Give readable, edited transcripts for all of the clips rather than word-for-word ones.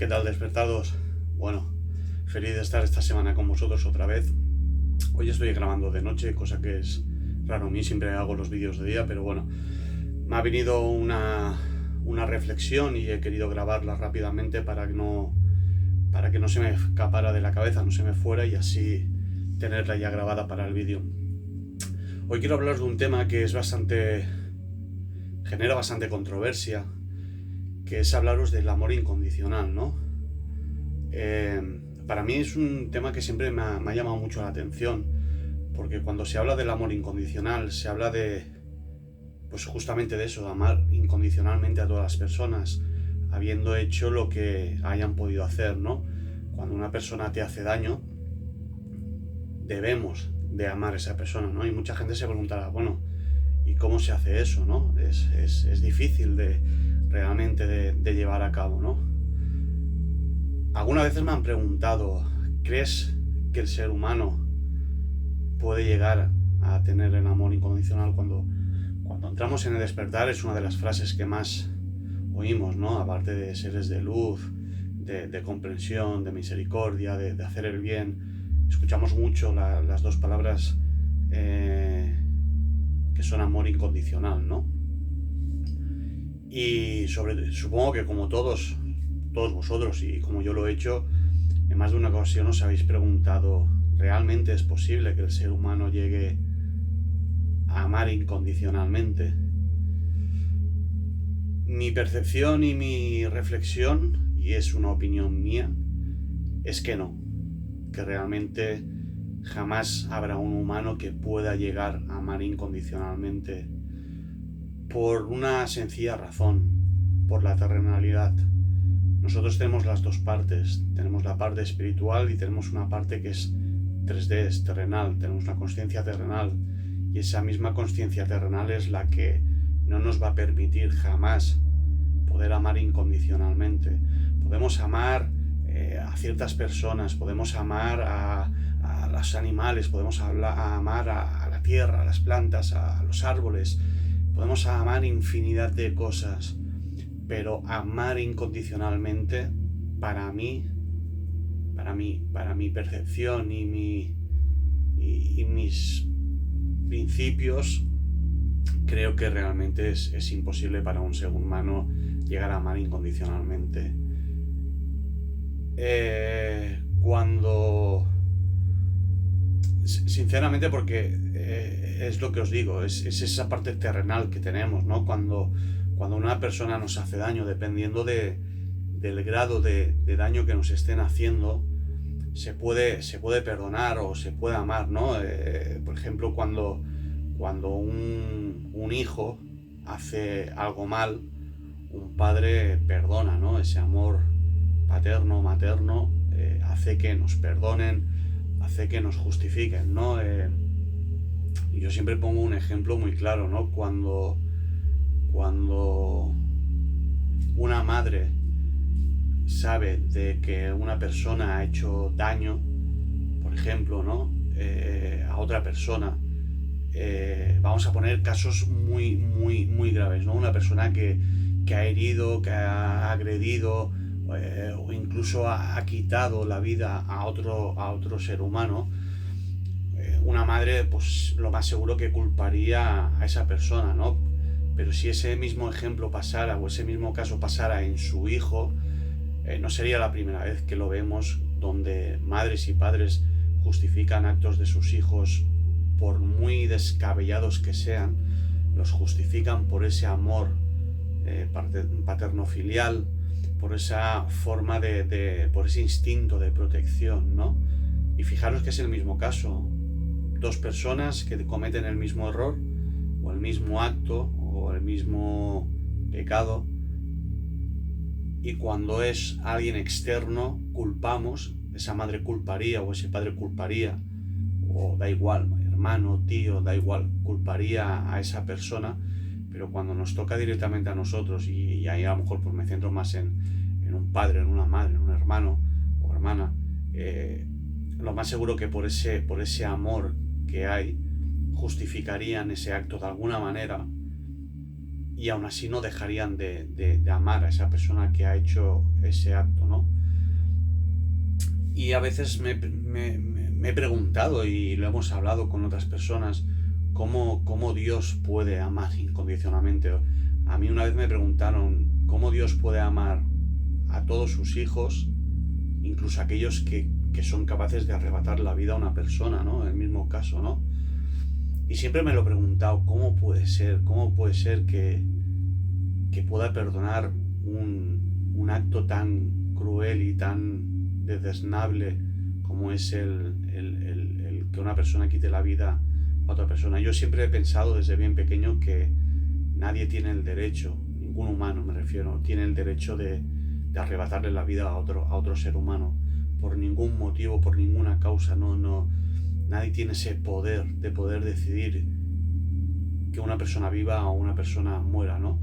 ¿Qué tal, despertados? Bueno, feliz de estar esta semana con vosotros otra vez. Hoy estoy grabando de noche, cosa que es raro en mí, siempre hago los vídeos de día, pero bueno, me ha venido una reflexión y he querido grabarla rápidamente para que no se me escapara de la cabeza, no se me fuera y así tenerla ya grabada para el vídeo. Hoy quiero hablaros de un tema que es genera bastante controversia, que es hablaros del amor incondicional, ¿no? Para mí es un tema que siempre me ha llamado mucho la atención, porque cuando se habla del amor incondicional, se habla pues justamente de eso, de amar incondicionalmente a todas las personas, habiendo hecho lo que hayan podido hacer, ¿no? Cuando una persona te hace daño, debemos de amar a esa persona, ¿no? Y mucha gente se preguntará, bueno, ¿y cómo se hace eso, no? Es difícil realmente de llevar a cabo, ¿no? Algunas veces me han preguntado, ¿crees que el ser humano puede llegar a tener el amor incondicional? Cuando entramos en el despertar es una de las frases que más oímos, ¿no? Aparte de seres de luz, de comprensión, de misericordia, de hacer el bien. Escuchamos mucho las dos palabras que son amor incondicional, ¿no? Y supongo que como todos vosotros y como yo lo he hecho, en más de una ocasión os habéis preguntado, ¿realmente es posible que el ser humano llegue a amar incondicionalmente? Mi percepción y mi reflexión, y es una opinión mía, es que no, que realmente jamás habrá un humano que pueda llegar a amar incondicionalmente por una sencilla razón, por la terrenalidad. Nosotros tenemos las dos partes, tenemos la parte espiritual y tenemos una parte que es 3D, es terrenal, tenemos una consciencia terrenal y esa misma consciencia terrenal es la que no nos va a permitir jamás poder amar incondicionalmente. Podemos amar a ciertas personas, podemos amar a los animales, podemos amar a la tierra, a las plantas, a los árboles, podemos amar infinidad de cosas. Pero amar incondicionalmente, para mi percepción y mis principios, creo que realmente es imposible para un ser humano llegar a amar incondicionalmente. Sinceramente, porque es lo que os digo, es esa parte terrenal que tenemos, ¿no? Cuando una persona nos hace daño, dependiendo del grado de daño que nos estén haciendo, se puede perdonar o se puede amar, ¿no? Por ejemplo, cuando un hijo hace algo mal, un padre perdona, ¿no? Ese amor paterno, materno, hace que nos perdonen, hace que nos justifiquen, ¿no? Y yo siempre pongo un ejemplo muy claro, ¿no? Cuando una madre sabe de que una persona ha hecho daño, por ejemplo, ¿no? A otra persona, vamos a poner casos muy graves, ¿no? Una persona que ha herido, que ha agredido, o incluso ha quitado la vida a otro ser humano. Una madre, pues lo más seguro que culparía a esa persona, ¿no? Pero si ese mismo ejemplo pasara o ese mismo caso pasara en su hijo, no sería la primera vez que lo vemos, donde madres y padres justifican actos de sus hijos, por muy descabellados que sean, los justifican por ese amor paterno-filial, por esa forma por ese instinto de protección, ¿no? Y fijaros que es el mismo caso, dos personas que cometen el mismo error o el mismo acto o el mismo pecado, y cuando es alguien externo culpamos, esa madre culparía o ese padre culparía, o da igual, hermano, tío, da igual, culparía a esa persona. Pero cuando nos toca directamente a nosotros, y ahí a lo mejor pues me centro más en un padre, en una madre, en un hermano o hermana, lo más seguro que por ese amor que hay, justificarían ese acto de alguna manera, y aún así no dejarían de amar a esa persona que ha hecho ese acto, ¿no? Y a veces me he preguntado, y lo hemos hablado con otras personas, cómo Dios puede amar incondicionalmente. A mí una vez me preguntaron cómo Dios puede amar a todos sus hijos, incluso aquellos que son capaces de arrebatar la vida a una persona, ¿no? En el mismo caso, ¿no? Y siempre me lo he preguntado, ¿cómo puede ser que pueda perdonar un acto tan cruel y tan desdeñable como es el que una persona quite la vida a otra persona? Yo siempre he pensado desde bien pequeño que nadie tiene el derecho, ningún humano me refiero, tiene el derecho de arrebatarle la vida a otro ser humano, por ningún motivo, por ninguna causa. No, nadie tiene ese poder de poder decidir que una persona viva o una persona muera, ¿no?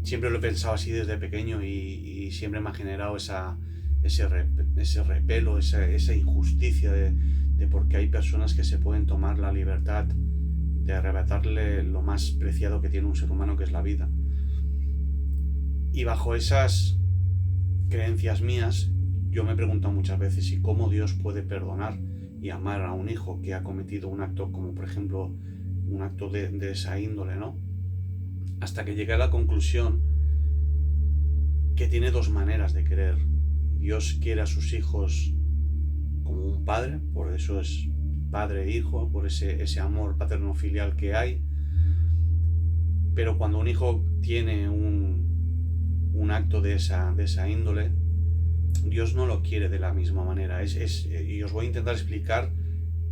Siempre lo he pensado así desde pequeño y siempre me ha generado ese repelo, esa injusticia de por qué hay personas que se pueden tomar la libertad de arrebatarle lo más preciado que tiene un ser humano, que es la vida. Y bajo esas creencias mías, yo me he preguntado muchas veces si cómo Dios puede perdonar y amar a un hijo que ha cometido un acto como, por ejemplo, un acto de esa índole, ¿no? Hasta que llegué a la conclusión que tiene dos maneras de querer. Dios quiere a sus hijos como un padre, por eso es padre e hijo, por ese amor paterno-filial que hay. Pero cuando un hijo tiene un acto de esa índole, Dios no lo quiere de la misma manera. Y os voy a intentar explicar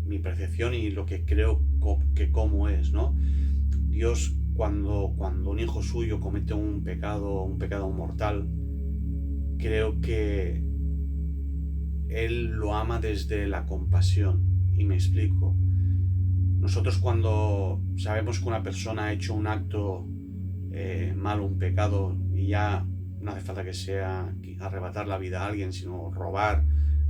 mi percepción y lo que creo que cómo es, ¿no? Dios, cuando un hijo suyo comete un pecado mortal, creo que Él lo ama desde la compasión. Y me explico. Nosotros, cuando sabemos que una persona ha hecho un acto malo, un pecado, y ya no hace falta que sea arrebatar la vida a alguien, sino robar,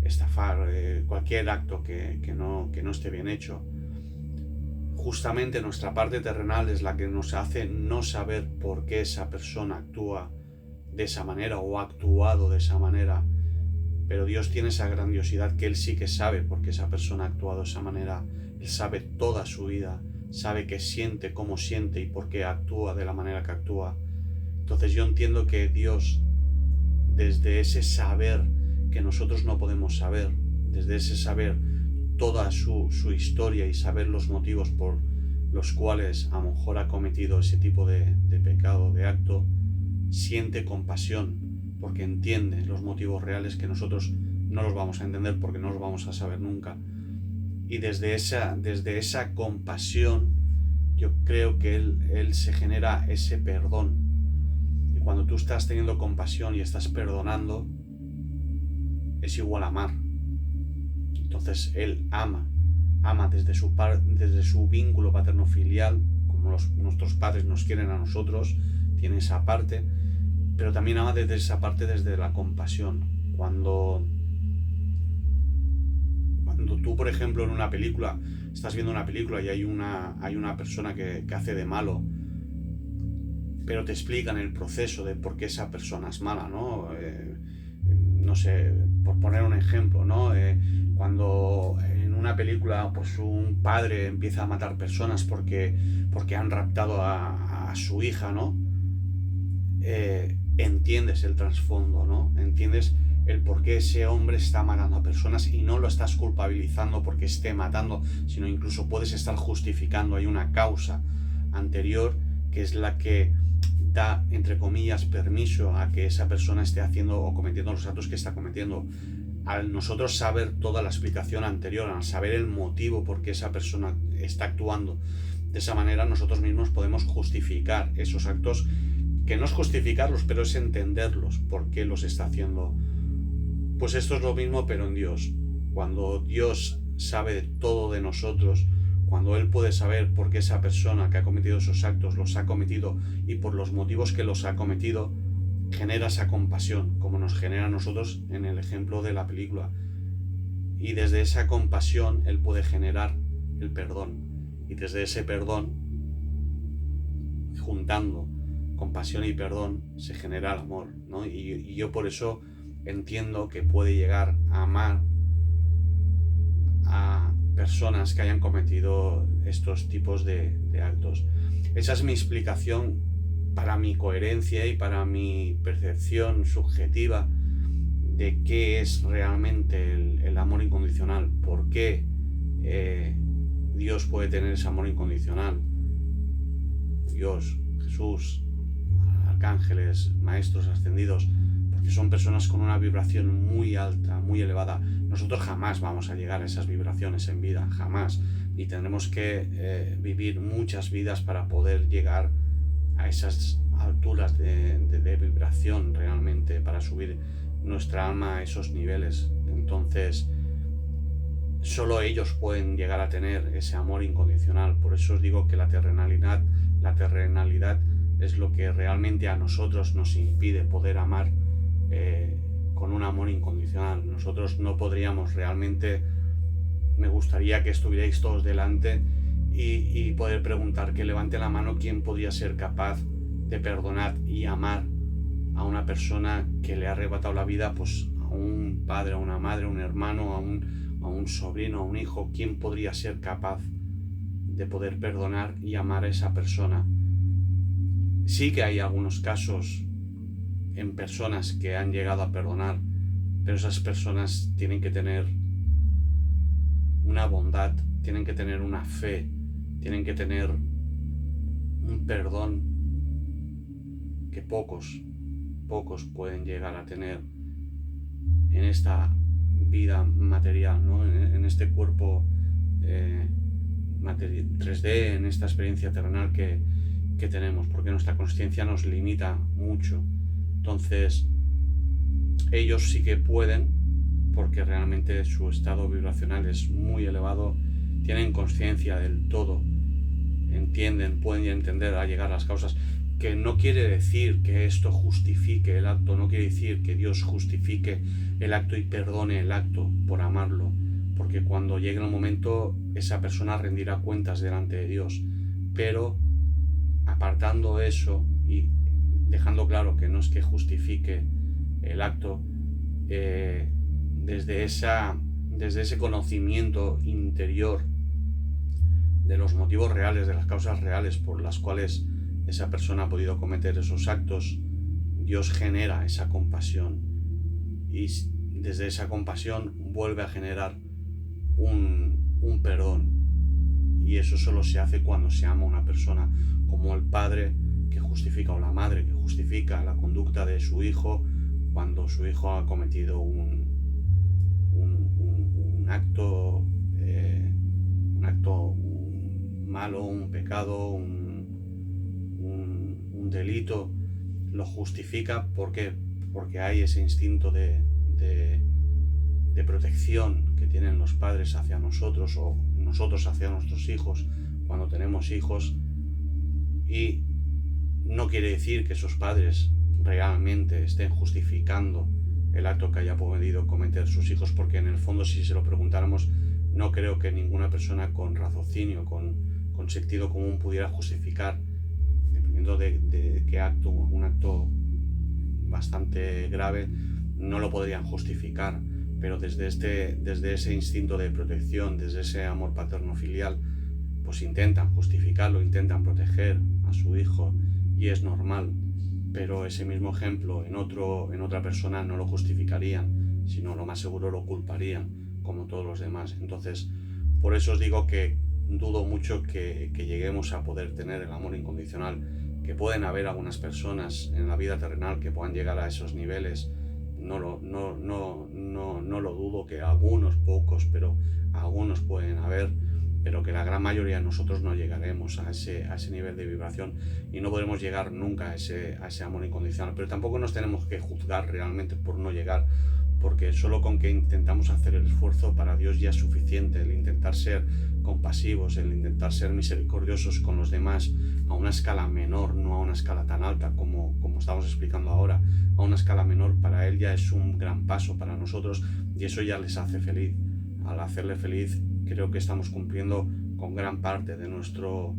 estafar, cualquier acto que no esté bien hecho, justamente nuestra parte terrenal es la que nos hace no saber por qué esa persona actúa de esa manera o ha actuado de esa manera. Pero Dios tiene esa grandiosidad que Él sí que sabe por qué esa persona ha actuado de esa manera. Él sabe toda su vida, sabe qué siente, cómo siente y por qué actúa de la manera que actúa. Entonces yo entiendo que Dios, desde ese saber que nosotros no podemos saber, desde ese saber toda su historia y saber los motivos por los cuales a lo mejor ha cometido ese tipo de pecado, de acto, siente compasión, porque entiende los motivos reales que nosotros no los vamos a entender porque no los vamos a saber nunca. Y desde esa compasión yo creo que él se genera ese perdón. Y cuando tú estás teniendo compasión y estás perdonando, es igual a amar. Entonces Él ama desde su vínculo paterno-filial, como nuestros padres nos quieren a nosotros, tiene esa parte, pero también ama desde esa parte, desde la compasión. Cuando tú, por ejemplo, en una película, estás viendo una película y hay una persona que hace de malo, pero te explican el proceso de por qué esa persona es mala, ¿no? No sé, por poner un ejemplo, ¿no? Cuando en una película pues un padre empieza a matar personas porque han raptado a su hija, ¿no? Entiendes el trasfondo, ¿no? Entiendes el por qué ese hombre está matando a personas y no lo estás culpabilizando porque esté matando, sino incluso puedes estar justificando. Hay una causa anterior que es la que da, entre comillas, permiso a que esa persona esté haciendo o cometiendo los actos que está cometiendo. Al nosotros saber toda la explicación anterior, al saber el motivo por qué esa persona está actuando de esa manera, nosotros mismos podemos justificar esos actos, que no es justificarlos, pero es entenderlos, por qué los está haciendo. Pues esto es lo mismo, pero en Dios. Cuando Dios sabe todo de nosotros, cuando Él puede saber por qué esa persona que ha cometido esos actos los ha cometido y por los motivos que los ha cometido, genera esa compasión, como nos genera a nosotros en el ejemplo de la película. Y desde esa compasión Él puede generar el perdón. Y desde ese perdón, juntando compasión y perdón se genera el amor, ¿no? Y yo por eso entiendo que puede llegar a amar a personas que hayan cometido estos tipos de actos. Esa es mi explicación para mi coherencia y para mi percepción subjetiva de qué es realmente el amor incondicional, por qué Dios puede tener ese amor incondicional. Dios, Jesús, arcángeles, maestros ascendidos, porque son personas con una vibración muy alta, muy elevada. Nosotros jamás vamos a llegar a esas vibraciones en vida, jamás. Y tendremos que vivir muchas vidas para poder llegar a esas alturas de vibración realmente, para subir nuestra alma a esos niveles. Entonces, solo ellos pueden llegar a tener ese amor incondicional. Por eso os digo que la terrenalidad es lo que realmente a nosotros nos impide poder amar con un amor incondicional. Nosotros no podríamos realmente. Me gustaría que estuvierais todos delante y poder preguntar, que levante la mano quién podría ser capaz de perdonar y amar a una persona que le ha arrebatado la vida, pues a un padre, a una madre, a un hermano, a un sobrino, a un hijo. ¿Quién podría ser capaz de poder perdonar y amar a esa persona? Sí que hay algunos casos en personas que han llegado a perdonar, pero esas personas tienen que tener una bondad, tienen que tener una fe, tienen que tener un perdón que pocos pueden llegar a tener en esta vida material, ¿no? En este cuerpo 3D, en esta experiencia terrenal que tenemos, porque nuestra conciencia nos limita mucho. Entonces, ellos sí que pueden, porque realmente su estado vibracional es muy elevado, tienen conciencia del todo, entienden, pueden entender a llegar a las causas, que no quiere decir que esto justifique el acto, no quiere decir que Dios justifique el acto y perdone el acto por amarlo, porque cuando llegue el momento esa persona rendirá cuentas delante de Dios, pero apartando eso y dejando claro que no es que justifique el acto, desde ese conocimiento interior de los motivos reales, de las causas reales por las cuales esa persona ha podido cometer esos actos, Dios genera esa compasión y desde esa compasión vuelve a generar un perdón, y eso solo se hace cuando se ama a una persona, como el padre que justifica o la madre que justifica la conducta de su hijo cuando su hijo ha cometido un acto malo, un pecado, un delito, lo justifica. ¿Por qué? Porque hay ese instinto de protección que tienen los padres hacia nosotros o nosotros hacia nuestros hijos cuando tenemos hijos, y no quiere decir que esos padres realmente estén justificando el acto que haya podido cometer sus hijos, porque en el fondo, si se lo preguntáramos, no creo que ninguna persona con raciocinio, con sentido común, pudiera justificar, dependiendo de qué acto, un acto bastante grave, no lo podrían justificar, pero desde ese instinto de protección, desde ese amor paterno-filial, pues intentan justificarlo, intentan proteger a su hijo, y es normal. Pero ese mismo ejemplo en otra persona no lo justificarían, sino lo más seguro lo culparían, como todos los demás. Entonces, por eso os digo que dudo mucho que lleguemos a poder tener el amor incondicional, que pueden haber algunas personas en la vida terrenal que puedan llegar a esos niveles. No lo dudo, que algunos, pocos, pero algunos pueden haber, pero que la gran mayoría de nosotros no llegaremos a ese nivel de vibración y no podremos llegar nunca a ese amor incondicional. Pero tampoco nos tenemos que juzgar realmente por no llegar, porque solo con que intentamos hacer el esfuerzo, para Dios ya es suficiente. El intentar ser compasivos, el intentar ser misericordiosos con los demás a una escala menor, no a una escala tan alta como estamos explicando ahora, a una escala menor, para Él ya es un gran paso para nosotros, y eso ya les hace feliz. Al hacerle feliz, creo que estamos cumpliendo con gran parte de nuestro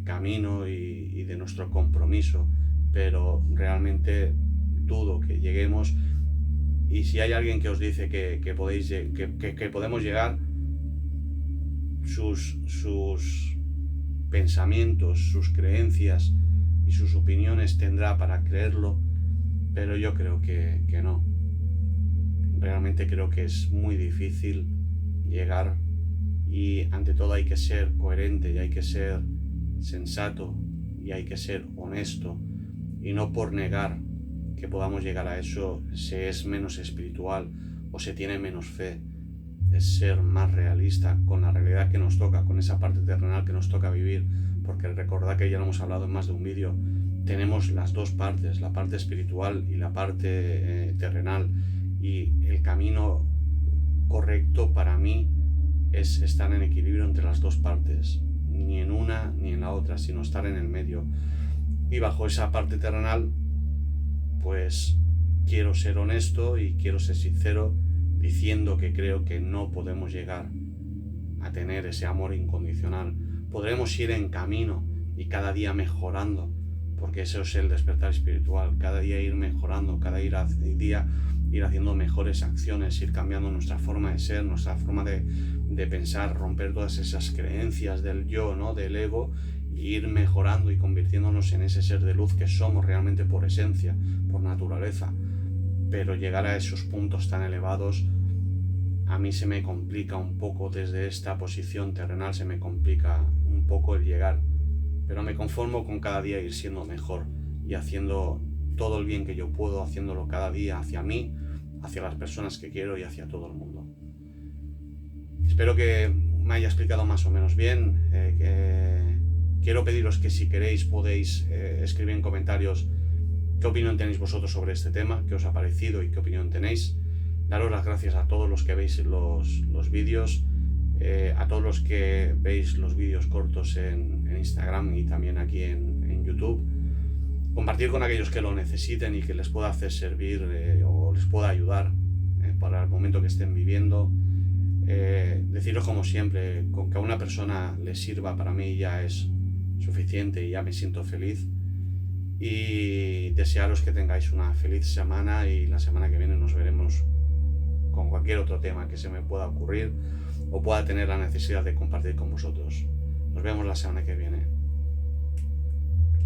camino y de nuestro compromiso pero realmente dudo que lleguemos. Y si hay alguien que os dice que podemos llegar, sus pensamientos, sus creencias y sus opiniones tendrá para creerlo, pero yo creo que no. Realmente creo que es muy difícil llegar, y ante todo hay que ser coherente y hay que ser sensato y hay que ser honesto, y no por negar que podamos llegar a eso se es menos espiritual o se tiene menos fe. Es ser más realista con la realidad que nos toca, con esa parte terrenal que nos toca vivir, porque recordad que ya lo hemos hablado en más de un vídeo, tenemos las dos partes, la parte espiritual y la parte terrenal, y el camino correcto para mí es estar en equilibrio entre las dos partes, ni en una ni en la otra, sino estar en el medio. Y bajo esa parte terrenal, pues quiero ser honesto y quiero ser sincero, diciendo que creo que no podemos llegar a tener ese amor incondicional. Podremos ir en camino y cada día mejorando, porque eso es el despertar espiritual, cada día ir mejorando, cada día ir haciendo mejores acciones, ir cambiando nuestra forma de ser, nuestra forma de pensar, romper todas esas creencias del yo, ¿no?, del ego, e ir mejorando y convirtiéndonos en ese ser de luz que somos realmente por esencia, por naturaleza. Pero llegar a esos puntos tan elevados a mí se me complica un poco. Desde esta posición terrenal se me complica un poco el llegar, pero me conformo con cada día ir siendo mejor y haciendo todo el bien que yo puedo, haciéndolo cada día hacia mí, hacia las personas que quiero y hacia todo el mundo. Espero que me haya explicado más o menos bien. Quiero pediros que si queréis podéis escribir en comentarios qué opinión tenéis vosotros sobre este tema, qué os ha parecido y qué opinión tenéis. Daros las gracias a todos los que veis los vídeos, a todos los que veis los vídeos cortos en Instagram y también aquí en YouTube. Compartir con aquellos que lo necesiten y que les pueda hacer servir o les pueda ayudar para el momento que estén viviendo. Deciros como siempre, con que a una persona le sirva para mí ya es suficiente y ya me siento feliz. Y desearos que tengáis una feliz semana, y la semana que viene nos veremos con cualquier otro tema que se me pueda ocurrir o pueda tener la necesidad de compartir con vosotros. Nos vemos la semana que viene.